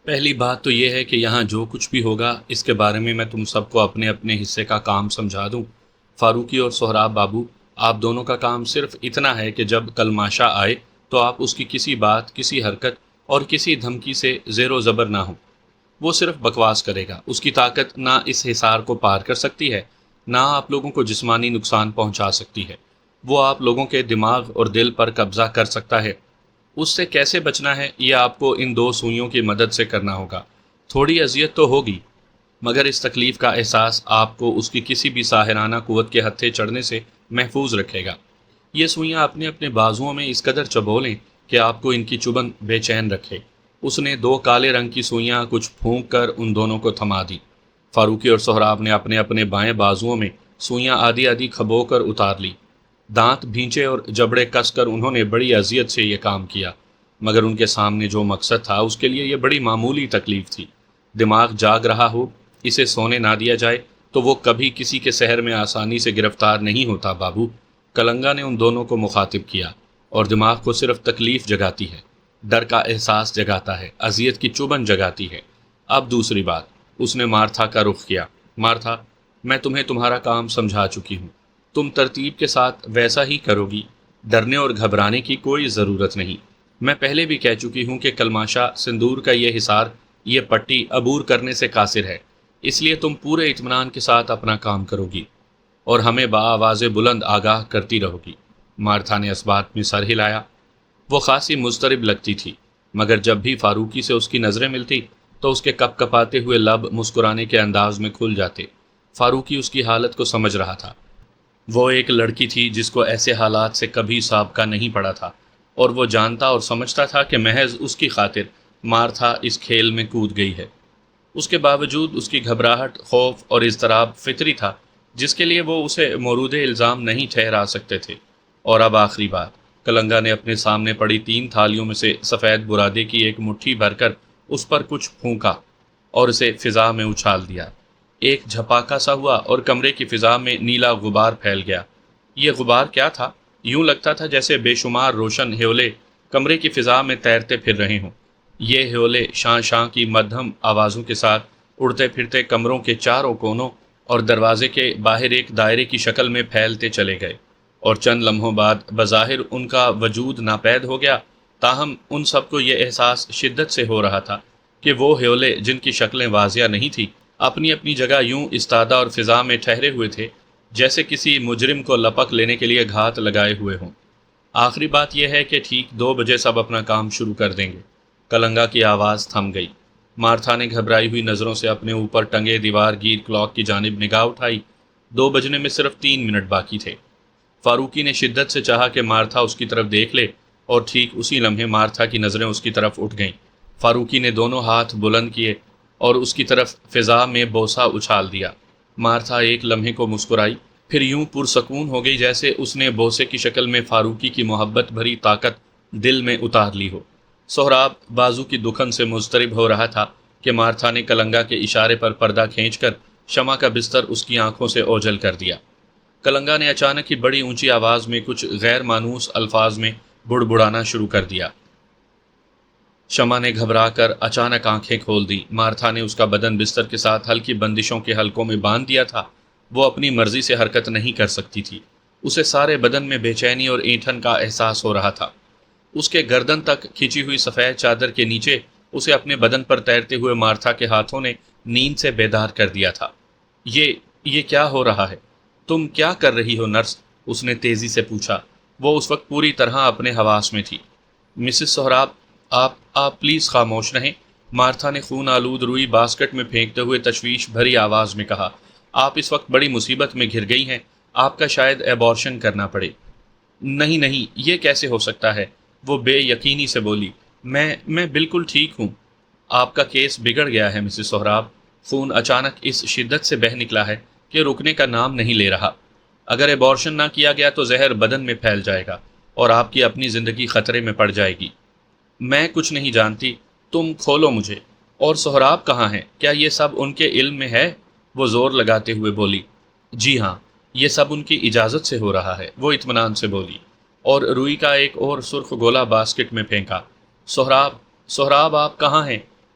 پہلی بات تو یہ ہے کہ یہاں جو کچھ بھی ہوگا اس کے بارے میں تم سب کو اپنے اپنے حصے کا کام سمجھا دوں۔ فاروقی اور سہراب بابو، آپ دونوں کا کام صرف اتنا ہے کہ جب کلماشا آئے تو آپ اس کی کسی بات، کسی حرکت اور کسی دھمکی سے زیر و زبر نہ ہوں۔ وہ صرف بکواس کرے گا، اس کی طاقت نہ اس حصار کو پار کر سکتی ہے، نہ آپ لوگوں کو جسمانی نقصان پہنچا سکتی ہے۔ وہ آپ لوگوں کے دماغ اور دل پر قبضہ کر سکتا ہے۔ اس سے کیسے بچنا ہے یہ آپ کو ان دو سوئیوں کی مدد سے کرنا ہوگا۔ تھوڑی اذیت تو ہوگی، مگر اس تکلیف کا احساس آپ کو اس کی کسی بھی ساحرانہ قوت کے ہتھے چڑھنے سے محفوظ رکھے گا۔ یہ سوئیاں اپنے اپنے بازوؤں میں اس قدر چبولیں کہ آپ کو ان کی چبھن بے چین رکھے۔ اس نے دو کالے رنگ کی سوئیاں کچھ پھونک کر ان دونوں کو تھما دی۔ فاروقی اور سہراب نے اپنے اپنے بائیں بازوؤں میں سوئیاں آدھی آدھی کھبو کر اتار لی۔ دانت بھینچے اور جبڑے کس کر انہوں نے بڑی اذیت سے یہ کام کیا، مگر ان کے سامنے جو مقصد تھا اس کے لیے یہ بڑی معمولی تکلیف تھی۔ دماغ جاگ رہا ہو، اسے سونے نہ دیا جائے تو وہ کبھی کسی کے سحر میں آسانی سے گرفتار نہیں ہوتا بابو۔ کلنگا نے ان دونوں کو مخاطب کیا۔ اور دماغ کو صرف تکلیف جگاتی ہے، ڈر کا احساس جگاتا ہے، اذیت کی چبھن جگاتی ہے۔ اب دوسری بات، اس نے مارتھا کا رخ کیا۔ مارتھا، میں تمہیں تمہارا کام سمجھا چکی ہوں، تم ترتیب کے ساتھ ویسا ہی کرو گی۔ ڈرنے اور گھبرانے کی کوئی ضرورت نہیں۔ میں پہلے بھی کہہ چکی ہوں کہ کلماشا سندور کا یہ حصار، یہ پٹی عبور کرنے سے قاصر ہے، اس لیے تم پورے اطمینان کے ساتھ اپنا کام کرو گی اور ہمیں بآواز بلند آگاہ کرتی رہو گی۔ مارتھا نے اس بات میں سر ہلایا۔ وہ خاصی مضطرب لگتی تھی، مگر جب بھی فاروقی سے اس کی نظریں ملتی تو اس کے کپ کپاتے ہوئے لب مسکرانے کے انداز میں کھل جاتے۔ فاروقی اس کی حالت کو سمجھ رہا تھا۔ وہ ایک لڑکی تھی جس کو ایسے حالات سے کبھی سابقہ نہیں پڑا تھا، اور وہ جانتا اور سمجھتا تھا کہ محض اس کی خاطر مارتھا اس کھیل میں کود گئی ہے۔ اس کے باوجود اس کی گھبراہٹ، خوف اور اضطراب فطری تھا، جس کے لیے وہ اسے مورود الزام نہیں ٹھہرا سکتے تھے۔ اور اب آخری بات، کلنگا نے اپنے سامنے پڑی 3 تھالیوں میں سے سفید برادے کی ایک مٹھی بھر کر اس پر کچھ پھونکا اور اسے فضا میں اچھال دیا۔ ایک جھپاکا سا ہوا اور کمرے کی فضا میں نیلا غبار پھیل گیا۔ یہ غبار کیا تھا؟ یوں لگتا تھا جیسے بے شمار روشن ہیولے کمرے کی فضا میں تیرتے پھر رہے ہوں۔ یہ ہیولے شاں شاں کی مدھم آوازوں کے ساتھ اڑتے پھرتے کمروں کے چاروں کونوں اور دروازے کے باہر ایک دائرے کی شکل میں پھیلتے چلے گئے، اور چند لمحوں بعد بظاہر ان کا وجود ناپید ہو گیا، تاہم ان سب کو یہ احساس شدت سے ہو رہا تھا کہ وہ ہیولے جن کی شکلیں واضح نہیں تھیں، اپنی اپنی جگہ یوں استادہ اور فضا میں ٹھہرے ہوئے تھے جیسے کسی مجرم کو لپک لینے کے لیے گھات لگائے ہوئے ہوں۔ آخری بات یہ ہے کہ ٹھیک 2 بجے سب اپنا کام شروع کر دیں گے۔ کلنگا کی آواز تھم گئی۔ مارتھا نے گھبرائی ہوئی نظروں سے اپنے اوپر ٹنگے دیوار گیر کلاک کی جانب نگاہ اٹھائی۔ 2 بجنے میں صرف 3 منٹ باقی تھے۔ فاروقی نے شدت سے چاہا کہ مارتھا اس کی طرف دیکھ لے، اور ٹھیک اسی لمحے مارتھا کی نظریں اس کی طرف اٹھ گئیں۔ فاروقی نے دونوں ہاتھ بلند کیے اور اس کی طرف فضا میں بوسہ اچھال دیا۔ مارتھا ایک لمحے کو مسکرائی، پھر یوں پرسکون ہو گئی جیسے اس نے بوسے کی شکل میں فاروقی کی محبت بھری طاقت دل میں اتار لی ہو۔ سہراب بازو کی دکھن سے مضطرب ہو رہا تھا کہ مارتھا نے کلنگا کے اشارے پر پردہ کھینچ کر شمع کا بستر اس کی آنکھوں سے اوجھل کر دیا۔ کلنگا نے اچانک ہی بڑی اونچی آواز میں کچھ غیر مانوس الفاظ میں بڑبڑانا شروع کر دیا۔ شمع نے گھبرا کر اچانک آنکھیں کھول دی۔ مارتھا نے اس کا بدن بستر کے ساتھ ہلکی بندشوں کے حلقوں میں باندھ دیا تھا۔ وہ اپنی مرضی سے حرکت نہیں کر سکتی تھی۔ اسے سارے بدن میں بے چینی اور اینٹھن کا احساس ہو رہا تھا۔ اس کے گردن تک کھینچی ہوئی سفید چادر کے نیچے اسے اپنے بدن پر تیرتے ہوئے مارتھا کے ہاتھوں نے نیند سے بیدار کر دیا تھا۔ یہ کیا ہو رہا ہے؟ تم کیا کر رہی ہو نرس؟ اس نے تیزی سے پوچھا۔ وہ اس وقت پوری طرح اپنے حواس میں تھی۔ مسز سہراب، آپ پلیز خاموش رہیں، مارتھا نے خون آلود روئی باسکٹ میں پھینکتے ہوئے تشویش بھری آواز میں کہا۔ آپ اس وقت بڑی مصیبت میں گھر گئی ہیں، آپ کا شاید ایبارشن کرنا پڑے۔ نہیں، یہ کیسے ہو سکتا ہے؟ وہ بے یقینی سے بولی۔ میں بالکل ٹھیک ہوں۔ آپ کا کیس بگڑ گیا ہے مسز سہراب۔ خون اچانک اس شدت سے بہہ نکلا ہے کہ رکنے کا نام نہیں لے رہا۔ اگر ایبارشن نہ کیا گیا تو زہر بدن میں پھیل جائے گا اور آپ کی اپنی زندگی خطرے میں پڑ جائے گی۔ میں کچھ نہیں جانتی، تم کھولو مجھے۔ اور سہراب کہاں ہیں؟ کیا یہ سب ان کے علم میں ہے؟ وہ زور لگاتے ہوئے بولی۔ جی ہاں، یہ سب ان کی اجازت سے ہو رہا ہے، وہ اطمینان سے بولی، اور روئی کا ایک اور سرخ گولا باسکٹ میں پھینکا۔ سہراب آپ کہاں ہیں؟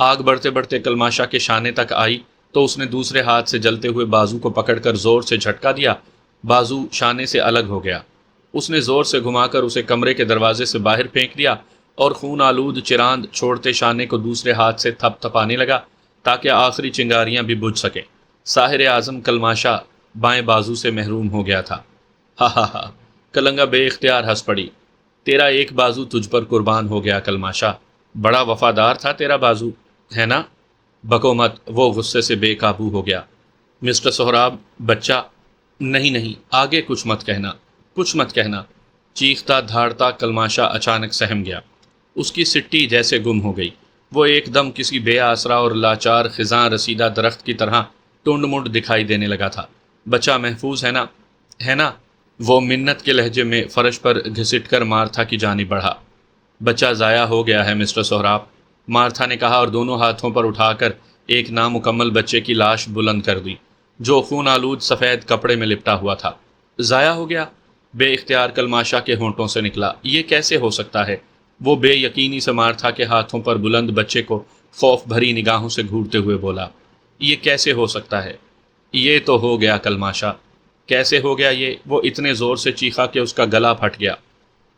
آگ بڑھتے بڑھتے کلماشا کے شانے تک آئی تو اس نے دوسرے ہاتھ سے جلتے ہوئے بازو کو پکڑ کر زور سے جھٹکا دیا۔ بازو شانے سے الگ ہو گیا۔ اس نے زور سے گھما کر اسے کمرے کے دروازے سے باہر پھینک دیا اور خون آلود چراند چھوڑتے شانے کو دوسرے ہاتھ سے تھپ تھپانے لگا تاکہ آخری چنگاریاں بھی بجھ سکیں۔ ساحر اعظم کلماشا بائیں بازو سے محروم ہو گیا تھا۔ ہا ہا ہا، کلنگا بے اختیار ہنس پڑی۔ تیرا ایک بازو تجھ پر قربان ہو گیا کلماشا، بڑا وفادار تھا تیرا بازو، ہے نا؟ بکو مت، وہ غصے سے بے قابو ہو گیا۔ مسٹر سہراب، بچہ، نہیں نہیں، آگے کچھ مت کہنا، کچھ مت کہنا۔ چیختا دھاڑتا کلماشا اچانک سہم گیا۔ اس کی سٹی جیسے گم ہو گئی۔ وہ ایک دم کسی بے آسرا اور لاچار خزاں رسیدہ درخت کی طرح ٹنڈ منڈ دکھائی دینے لگا تھا۔ بچہ محفوظ ہے نا؟ ہے نا؟ وہ منت کے لہجے میں فرش پر گھسٹ کر مارتھا کی جانب بڑھا۔ بچہ ضائع ہو گیا ہے مسٹر سہراب، مارتھا نے کہا اور دونوں ہاتھوں پر اٹھا کر ایک نامکمل بچے کی لاش بلند کر دی جو خون آلود سفید کپڑے میں لپٹا ہوا تھا۔ ضائع ہو گیا؟ بے اختیار کلماشا کے ہونٹوں سے نکلا۔ یہ کیسے ہو سکتا ہے؟ وہ بے یقینی سے مارتھا کے ہاتھوں پر بلند بچے کو خوف بھری نگاہوں سے گھورتے ہوئے بولا، یہ کیسے ہو سکتا ہے؟ یہ تو ہو گیا کلماشا۔ کیسے ہو گیا یہ؟ وہ اتنے زور سے چیخا کہ اس کا گلا پھٹ گیا۔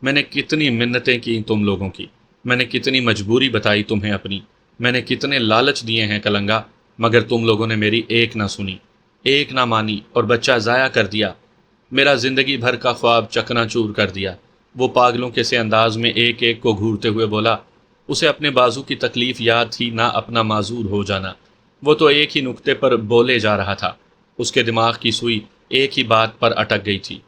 میں نے کتنی منتیں کی تم لوگوں کی، میں نے کتنی مجبوری بتائی تمہیں اپنی، میں نے کتنے لالچ دیے ہیں کلنگا، مگر تم لوگوں نے میری ایک نہ سنی، ایک نہ مانی اور بچہ ضائع کر دیا۔ میرا زندگی بھر کا خواب چکنا چور کر دیا۔ وہ پاگلوں کے سے انداز میں ایک ایک کو گھورتے ہوئے بولا۔ اسے اپنے بازو کی تکلیف یاد تھی، نہ اپنا معذور ہو جانا۔ وہ تو ایک ہی نقطے پر بولے جا رہا تھا۔ اس کے دماغ کی سوئی ایک ہی بات پر اٹک گئی تھی۔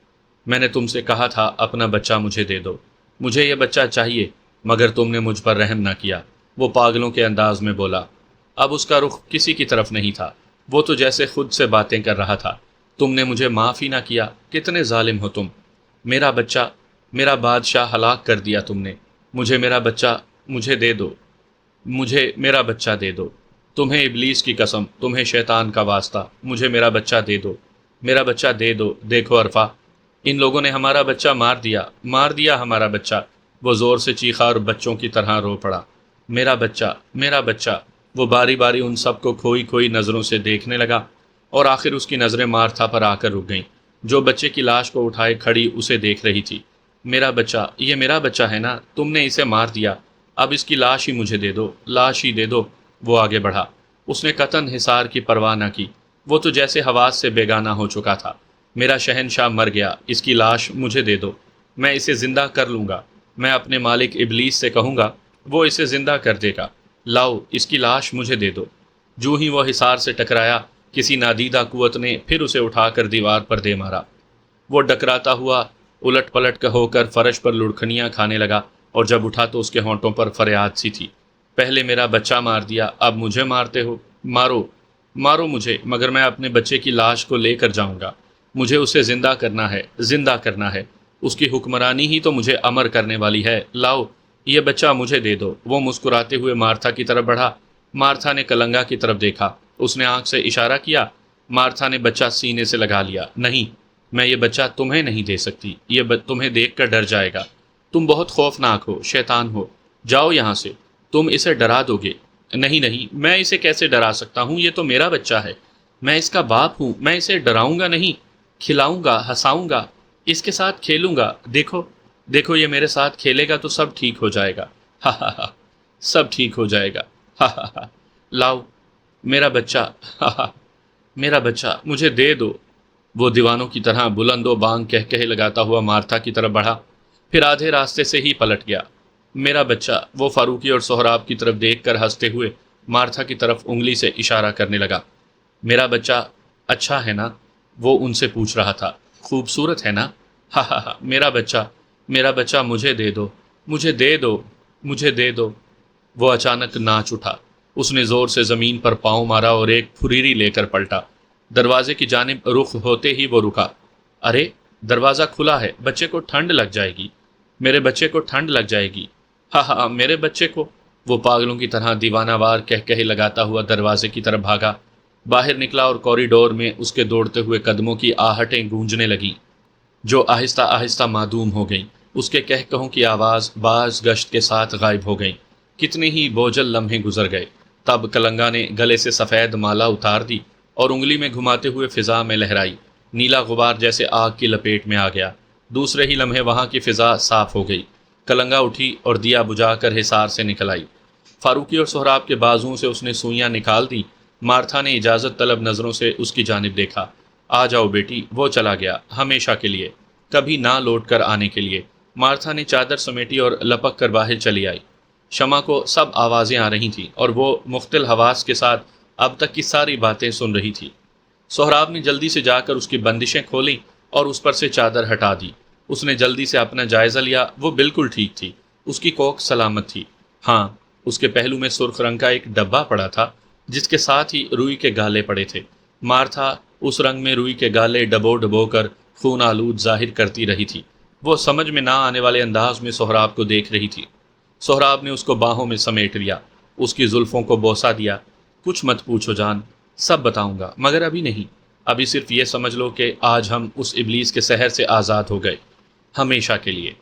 میں نے تم سے کہا تھا اپنا بچہ مجھے دے دو، مجھے یہ بچہ چاہیے، مگر تم نے مجھ پر رحم نہ کیا، وہ پاگلوں کے انداز میں بولا۔ اب اس کا رخ کسی کی طرف نہیں تھا، وہ تو جیسے خود سے باتیں کر رہا تھا۔ تم نے مجھے معاف ہی نہ کیا، کتنے ظالم ہو تم۔ میرا بچہ، میرا بادشاہ ہلاک کر دیا تم نے۔ مجھے میرا بچہ مجھے دے دو، مجھے میرا بچہ دے دو۔ تمہیں ابلیس کی قسم، تمہیں شیطان کا واسطہ، مجھے میرا بچہ دے دو، میرا بچہ دے دو۔ دیکھو عرفہ، ان لوگوں نے ہمارا بچہ مار دیا ہمارا بچہ۔ وہ زور سے چیخا اور بچوں کی طرح رو پڑا۔ میرا بچہ، میرا بچہ۔ وہ باری باری ان سب کو کھوئی کھوئی نظروں سے دیکھنے لگا اور آخر اس کی نظریں مارتھا پر آ کر رک گئیں، جو بچے کی لاش کو اٹھائے کھڑی اسے دیکھ رہی تھی۔ میرا بچہ، یہ میرا بچہ ہے نا، تم نے اسے مار دیا، اب اس کی لاش ہی مجھے دے دو، لاش ہی دے دو۔ وہ آگے بڑھا۔ اس نے قطعاً حصار کی پرواہ نہ کی، وہ تو جیسے حواس سے بیگانہ ہو چکا تھا۔ میرا شہنشاہ مر گیا، اس کی لاش مجھے دے دو، میں اسے زندہ کر لوں گا، میں اپنے مالک ابلیس سے کہوں گا، وہ اسے زندہ کر دے گا، لاؤ اس کی لاش مجھے دے دو۔ جو ہی وہ حصار سے ٹکرایا، کسی نادیدہ قوت نے پھر اسے اٹھا کر دیوار پر دے مارا۔ وہ ڈکراتا ہوا الٹ پلٹ ہو کر فرش پر لڑکھنیاں کھانے لگا اور جب اٹھا تو اس کے ہونٹوں پر فریاد سی تھی، پہلے میرا بچہ مار دیا، اب مجھے مارتے ہو؟ مارو، مارو مجھے، مگر میں اپنے بچے کی لاش کو لے کر جاؤں گا، مجھے اسے زندہ کرنا ہے، زندہ کرنا ہے، اس کی حکمرانی ہی تو مجھے امر کرنے والی ہے، لاؤ یہ بچہ مجھے دے دو۔ وہ مسکراتے ہوئے مارتھا کی طرف بڑھا۔ مارتھا نے کلنگا کی طرف دیکھا، اس نے آنکھ سے اشارہ کیا۔ مارتھا نے بچہ سینے سے لگا لیا۔ نہیں، میں یہ بچہ تمہیں نہیں دے سکتی، یہ تمہیں دیکھ کر ڈر جائے گا، تم بہت خوفناک ہو، شیطان ہو، جاؤ یہاں سے، تم اسے ڈرا دو گے۔ نہیں نہیں، میں اسے کیسے ڈرا سکتا ہوں، یہ تو میرا بچہ ہے، میں اس کا باپ ہوں، میں اسے ڈراؤں گا نہیں، کھلاؤں گا، ہنساؤں گا، اس کے ساتھ کھیلوں گا، دیکھو دیکھو یہ میرے ساتھ کھیلے گا تو سب ٹھیک ہو جائے گا، ہا ہا ہا، سب ٹھیک ہو جائے گا، ہا ہا ہا، لاؤ میرا بچہ، ہا ہا، میرا بچہ مجھے دے دو۔ وہ دیوانوں کی طرح بلند و بانگ کہہ لگاتا ہوا مارتھا کی طرف بڑھا، پھر آدھے راستے سے ہی پلٹ گیا۔ میرا بچہ، وہ فاروقی اور سہراب کی طرف دیکھ کر ہنستے ہوئے مارتھا کی طرف انگلی سے اشارہ کرنے لگا۔ میرا بچہ اچھا ہے نا؟ وہ ان سے پوچھ رہا تھا۔ خوبصورت ہے نا؟ ہا ہا ہا، میرا بچہ، میرا بچہ مجھے دے دو، مجھے دے دو، مجھے دے دو۔ وہ اچانک ناچ اٹھا، اس نے زور سے زمین پر پاؤں مارا اور ایک پھریری لے کر پلٹا۔ دروازے کی جانب رخ ہوتے ہی وہ رکا۔ ارے دروازہ کھلا ہے، بچے کو ٹھنڈ لگ جائے گی، میرے بچے کو ٹھنڈ لگ جائے گی، ہاں ہاں میرے بچے کو۔ وہ پاگلوں کی طرح دیوانہ وار کہہ لگاتا ہوا دروازے کی طرف بھاگا، باہر نکلا اور کوریڈور میں اس کے دوڑتے ہوئے قدموں کی آہٹیں گونجنے لگیں جو آہستہ آہستہ معدوم ہو گئیں۔ اس کے کہوں کی آواز باز گشت کے ساتھ غائب ہو گئیں۔ کتنے ہی بوجھل لمحے گزر گئے۔ تب کلنگا نے گلے سے سفید مالا اتار دی اور انگلی میں گھماتے ہوئے فضا میں لہرائی۔ نیلا غبار جیسے آگ کی لپیٹ میں آ گیا۔ دوسرے ہی لمحے وہاں کی فضا صاف ہو گئی۔ کلنگا اٹھی اور دیا بجھا کر حصار سے نکل آئی۔ فاروقی اور سہراب کے بازوؤں سے اس نے سوئیاں نکال دی۔ مارتھا نے اجازت طلب نظروں سے اس کی جانب دیکھا۔ آ جاؤ بیٹی، وہ چلا گیا، ہمیشہ کے لیے، کبھی نہ لوٹ کر آنے کے لیے۔ مارتھا نے چادر سمیٹی اور لپک کر باہر چلی آئی۔ شمع کو سب آوازیں آ رہی تھیں اور وہ مختل حواس کے ساتھ اب تک کی ساری باتیں سن رہی تھی۔ سہراب نے جلدی سے جا کر اس کی بندشیں کھولیں اور اس پر سے چادر ہٹا دی۔ اس نے جلدی سے اپنا جائزہ لیا، وہ بالکل ٹھیک تھی، اس کی کوکھ سلامت تھی۔ ہاں، اس کے پہلو میں سرخ رنگ کا ایک ڈبہ پڑا تھا جس کے ساتھ ہی روئی کے گالے پڑے تھے۔ مارتھا اس رنگ میں روئی کے گالے ڈبو ڈبو کر خون آلود ظاہر کرتی رہی تھی۔ وہ سمجھ میں نہ آنے والے انداز میں سہراب کو دیکھ رہی تھی۔ سہراب نے اس کو باہوں میں سمیٹ لیا، اس کی زلفوں کو بوسہ دیا۔ کچھ مت پوچھو جان، سب بتاؤں گا، مگر ابھی نہیں۔ ابھی صرف یہ سمجھ لو کہ آج ہم اس ابلیس کے سحر سے آزاد ہو گئے، ہمیشہ کے لیے۔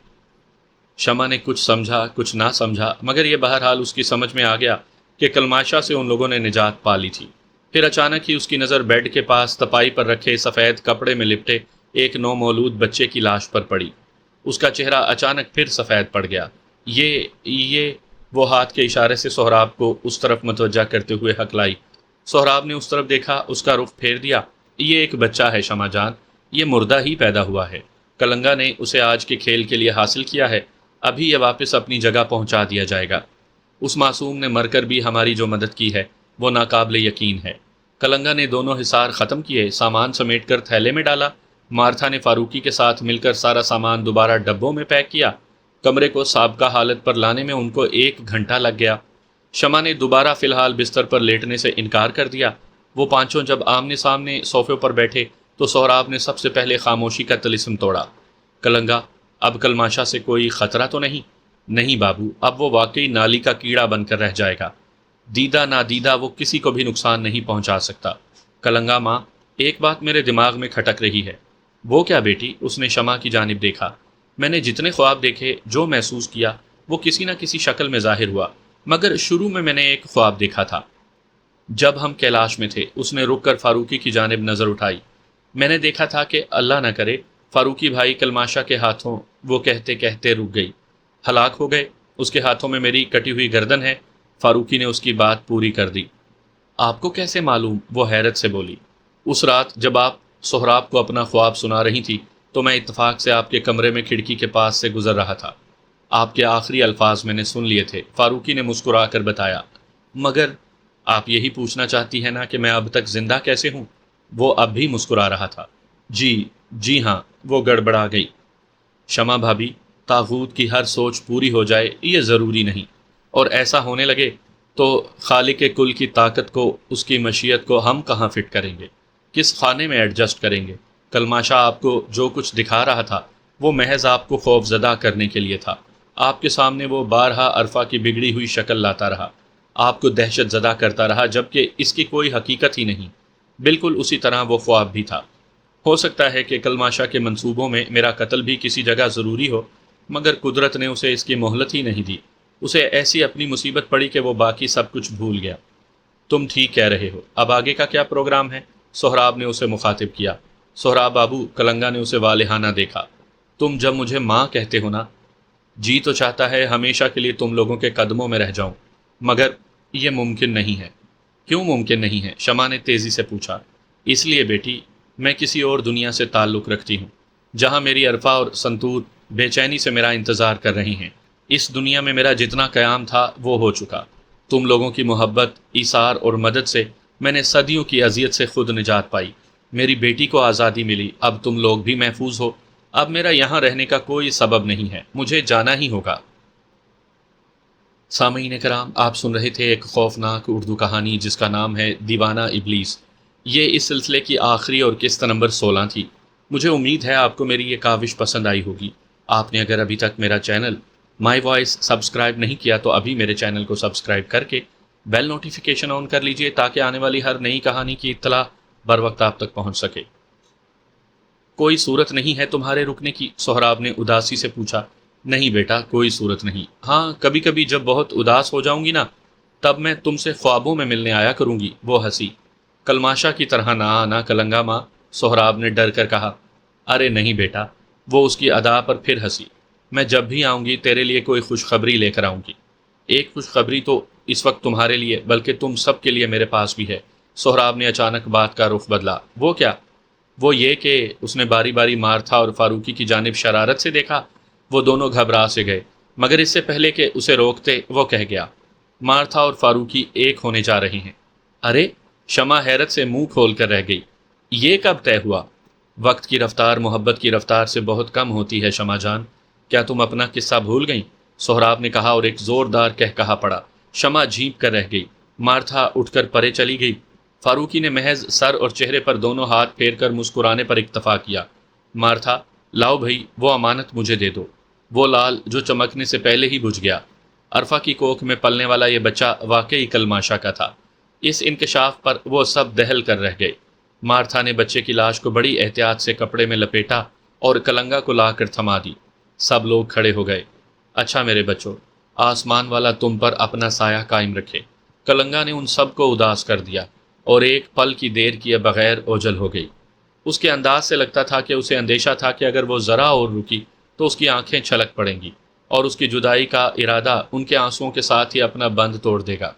شمع نے کچھ سمجھا کچھ نہ سمجھا، مگر یہ بہرحال اس کی سمجھ میں آ گیا کہ کلماشا سے ان لوگوں نے نجات پا لی تھی۔ پھر اچانک ہی اس کی نظر بیڈ کے پاس تپائی پر رکھے سفید کپڑے میں لپٹے ایک نومولود بچے کی لاش پر پڑی۔ اس کا چہرہ اچانک پھر سفید پڑ گیا۔ یہ وہ ہاتھ کے اشارے سے سہراب کو اس طرف متوجہ کرتے ہوئے ہکلائی۔ سہراب نے اس طرف دیکھا، اس کا رخ پھیر دیا۔ یہ ایک بچہ ہے شمع جان، یہ مردہ ہی پیدا ہوا ہے۔ کلنگا نے اسے آج کے کھیل کے لیے حاصل کیا ہے، ابھی یہ واپس اپنی جگہ پہنچا دیا جائے گا۔ اس معصوم نے مر کر بھی ہماری جو مدد کی ہے وہ ناقابل یقین ہے۔ کلنگا نے دونوں حصار ختم کیے، سامان سمیٹ کر تھیلے میں ڈالا۔ مارتھا نے فاروقی کے ساتھ مل کر سارا سامان دوبارہ ڈبوں میں پیک کیا۔ کمرے کو سابقہ حالت پر لانے میں ان کو 1 گھنٹہ لگ گیا۔ شمع نے دوبارہ فی الحال بستر پر لیٹنے سے انکار کر دیا۔ وہ پانچوں جب آمنے سامنے صوفے پر بیٹھے تو سہراب نے سب سے پہلے خاموشی کا طلسم توڑا۔ کلنگا، اب کلماشا سے کوئی خطرہ تو نہیں؟ نہیں بابو، اب وہ واقعی نالی کا کیڑا بن کر رہ جائے گا۔ دیدہ نادیدہ وہ کسی کو بھی نقصان نہیں پہنچا سکتا۔ کلنگا ماں، ایک بات میرے دماغ میں کھٹک رہی ہے۔ وہ کیا بیٹی؟ اس نے شمع کی جانب دیکھا۔ میں نے جتنے خواب دیکھے، جو محسوس کیا، وہ کسی نہ کسی شکل میں ظاہر ہوا، مگر شروع میں نے ایک خواب دیکھا تھا جب ہم کیلاش میں تھے۔ اس نے رک کر فاروقی کی جانب نظر اٹھائی۔ میں نے دیکھا تھا کہ اللہ نہ کرے فاروقی بھائی کلماشا کے ہاتھوں، وہ کہتے کہتے رک گئی، ہلاک ہو گئے۔ اس کے ہاتھوں میں میری کٹی ہوئی گردن ہے۔ فاروقی نے اس کی بات پوری کر دی۔ آپ کو کیسے معلوم؟ وہ حیرت سے بولی۔ اس رات جب آپ سہراب کو اپنا خواب سنا رہی تھی تو میں اتفاق سے آپ کے کمرے میں کھڑکی کے پاس سے گزر رہا تھا۔ آپ کے آخری الفاظ میں نے سن لیے تھے، فاروقی نے مسکرا کر بتایا۔ مگر آپ یہی پوچھنا چاہتی ہیں نا کہ میں اب تک زندہ کیسے ہوں؟ وہ اب بھی مسکرا رہا تھا۔ جی ہاں، وہ گڑبڑا گئی۔ شمع بھابھی، طاغوت کی ہر سوچ پوری ہو جائے یہ ضروری نہیں، اور ایسا ہونے لگے تو خالق کل کی طاقت کو، اس کی مشیت کو ہم کہاں فٹ کریں گے؟ کس خانے میں ایڈجسٹ کریں گے؟ کلماشا آپ کو جو کچھ دکھا رہا تھا وہ محض آپ کو خوف زدہ کرنے کے لیے تھا۔ آپ کے سامنے وہ بارہا عرفہ کی بگڑی ہوئی شکل لاتا رہا، آپ کو دہشت زدہ کرتا رہا، جبکہ اس کی کوئی حقیقت ہی نہیں۔ بالکل اسی طرح وہ خواب بھی تھا۔ ہو سکتا ہے کہ کلماشا کے منصوبوں میں میرا قتل بھی کسی جگہ ضروری ہو، مگر قدرت نے اسے اس کی مہلت ہی نہیں دی۔ اسے ایسی اپنی مصیبت پڑی کہ وہ باقی سب کچھ بھول گیا۔ تم ٹھیک کہہ رہے ہو، اب آگے کا کیا پروگرام ہے؟ سہراب نے اسے مخاطب کیا۔ سہراب بابو، کلنگا نے اسے والہانہ دیکھا، تم جب مجھے ماں کہتے ہو نا، جی تو چاہتا ہے ہمیشہ کے لیے تم لوگوں کے قدموں میں رہ جاؤں، مگر یہ ممکن نہیں ہے۔ کیوں ممکن نہیں ہے؟ شمع نے تیزی سے پوچھا۔ اس لیے بیٹی، میں کسی اور دنیا سے تعلق رکھتی ہوں، جہاں میری عرفہ اور سنتور بے چینی سے میرا انتظار کر رہی ہیں۔ اس دنیا میں میرا جتنا قیام تھا وہ ہو چکا۔ تم لوگوں کی محبت، ایثار اور مدد سے میں نے صدیوں کی اذیت سے خود نجات پائی۔ میری بیٹی کو آزادی ملی، اب تم لوگ بھی محفوظ ہو۔ اب میرا یہاں رہنے کا کوئی سبب نہیں ہے، مجھے جانا ہی ہوگا۔ سامعین کرام، آپ سن رہے تھے ایک خوفناک اردو کہانی جس کا نام ہے دیوانہ ابلیس۔ یہ اس سلسلے کی آخری اور قسط نمبر 16 تھی۔ مجھے امید ہے آپ کو میری یہ کاوش پسند آئی ہوگی۔ آپ نے اگر ابھی تک میرا چینل مائی وائس سبسکرائب نہیں کیا تو ابھی میرے چینل کو سبسکرائب کر کے بیل نوٹیفیکیشن آن کر لیجئے تاکہ آنے والی ہر نئی کہانی کی اطلاع بر وقت آپ تک پہنچ سکے۔ کوئی صورت نہیں ہے تمہارے رکنے کی؟ سہراب نے اداسی سے پوچھا۔ نہیں بیٹا، کوئی صورت نہیں۔ ہاں، کبھی کبھی جب بہت اداس ہو جاؤں گی نا تب میں تم سے خوابوں میں ملنے آیا کروں گی۔ وہ ہنسی۔ کلماشا کی طرح نہ آنا کلنگا ماں، سہراب نے ڈر کر کہا۔ ارے نہیں بیٹا، وہ اس کی ادا پر پھر ہنسی۔ میں جب بھی آؤں گی تیرے لیے کوئی خوشخبری لے کر آؤں گی۔ ایک خوشخبری تو اس وقت تمہارے لیے بلکہ تم سب کے لیے میرے پاس بھی ہے۔ سہراب نے اچانک بات کا رخ بدلا۔ وہ کیا؟ وہ یہ کہ اس نے باری باری مارتھا اور فاروقی کی جانب شرارت سے دیکھا۔ وہ دونوں گھبرا سے گئے، مگر اس سے پہلے کہ اسے روکتے وہ کہہ گیا، مارتھا اور فاروقی ایک ہونے جا رہے ہیں۔ ارے! شمع حیرت سے منہ کھول کر رہ گئی۔ یہ کب طے ہوا؟ وقت کی رفتار محبت کی رفتار سے بہت کم ہوتی ہے شمع جان، کیا تم اپنا قصہ بھول گئیں؟ سہراب نے کہا اور ایک زوردار کہا پڑا۔ شمع جھینپ کر رہ گئی۔ مارتھا اٹھ کر پرے چلی گئی۔ فاروقی نے محض سر اور چہرے پر دونوں ہاتھ پھیر کر مسکرانے پر اکتفا کیا۔ مارتھا، لاؤ بھائی وہ امانت مجھے دے دو، وہ لال جو چمکنے سے پہلے ہی بجھ گیا۔ عرفہ کی کوکھ میں پلنے والا یہ بچہ واقعی کلماشا کا تھا۔ اس انکشاف پر وہ سب دہل کر رہ گئے۔ مارتھا نے بچے کی لاش کو بڑی احتیاط سے کپڑے میں لپیٹا اور کلنگا کو لا کر تھما دی۔ سب لوگ کھڑے ہو گئے۔ اچھا میرے بچوں، آسمان والا تم پر اپنا سایہ قائم رکھے۔ کلنگا نے ان سب کو اداس کر دیا اور ایک پل کی دیر کیے بغیر اوجھل ہو گئی۔ اس کے انداز سے لگتا تھا کہ اسے اندیشہ تھا کہ اگر وہ ذرا اور رکی تو اس کی آنکھیں چھلک پڑیں گی اور اس کی جدائی کا ارادہ ان کے آنسوؤں کے ساتھ ہی اپنا بند توڑ دے گا۔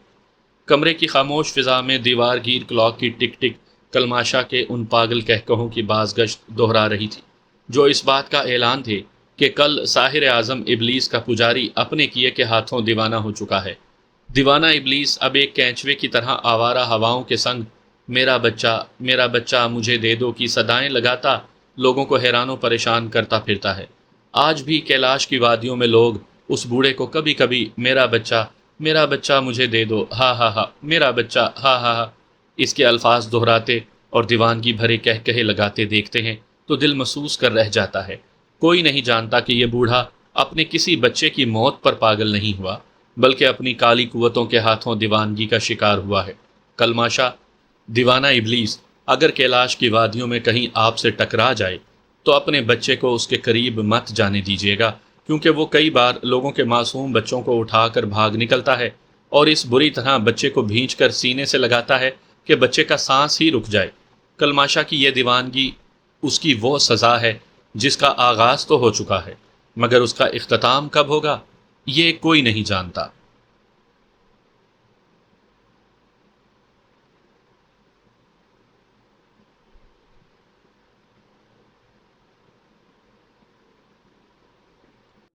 کمرے کی خاموش فضا میں دیوار گیر کلاک کی ٹک ٹک کلماشا کے ان پاگل کہکہوں کی بازگشت دہرا رہی تھی جو اس بات کا اعلان تھے کہ کل ساحر اعظم ابلیس کا پجاری اپنے کیے کے ہاتھوں دیوانہ ہو چکا ہے۔ دیوانہ ابلیس اب ایک کینچوے کی طرح آوارہ ہواؤں کے سنگ میرا بچہ مجھے دے دو کی صدائیں لگاتا لوگوں کو حیران و پریشان کرتا پھرتا ہے۔ آج بھی کیلاش کی وادیوں میں لوگ اس بوڑھے کو کبھی کبھی میرا بچہ مجھے دے دو، ہا ہا ہا، میرا بچہ، ہا ہا ہا، اس کے الفاظ دہراتے اور دیوانگی بھرے کہے لگاتے دیکھتے ہیں تو دل محسوس کر رہ جاتا ہے۔ کوئی نہیں جانتا کہ یہ بوڑھا اپنے کسی بچے کی موت پر پاگل نہیں ہوا، بلکہ اپنی کالی قوتوں کے ہاتھوں دیوانگی کا شکار ہوا ہے۔ کلماشا، دیوانہ ابلیس، اگر کیلاش کی وادیوں میں کہیں آپ سے ٹکرا جائے تو اپنے بچے کو اس کے قریب مت جانے دیجیے گا، کیونکہ وہ کئی بار لوگوں کے معصوم بچوں کو اٹھا کر بھاگ نکلتا ہے اور اس بری طرح بچے کو بھینچ کر سینے سے لگاتا ہے کہ بچے کا سانس ہی رک جائے۔ کلماشا کی یہ دیوانگی اس کی وہ سزا ہے جس کا آغاز تو ہو چکا ہے، مگر اس کا اختتام کب ہوگا یہ کوئی نہیں جانتا۔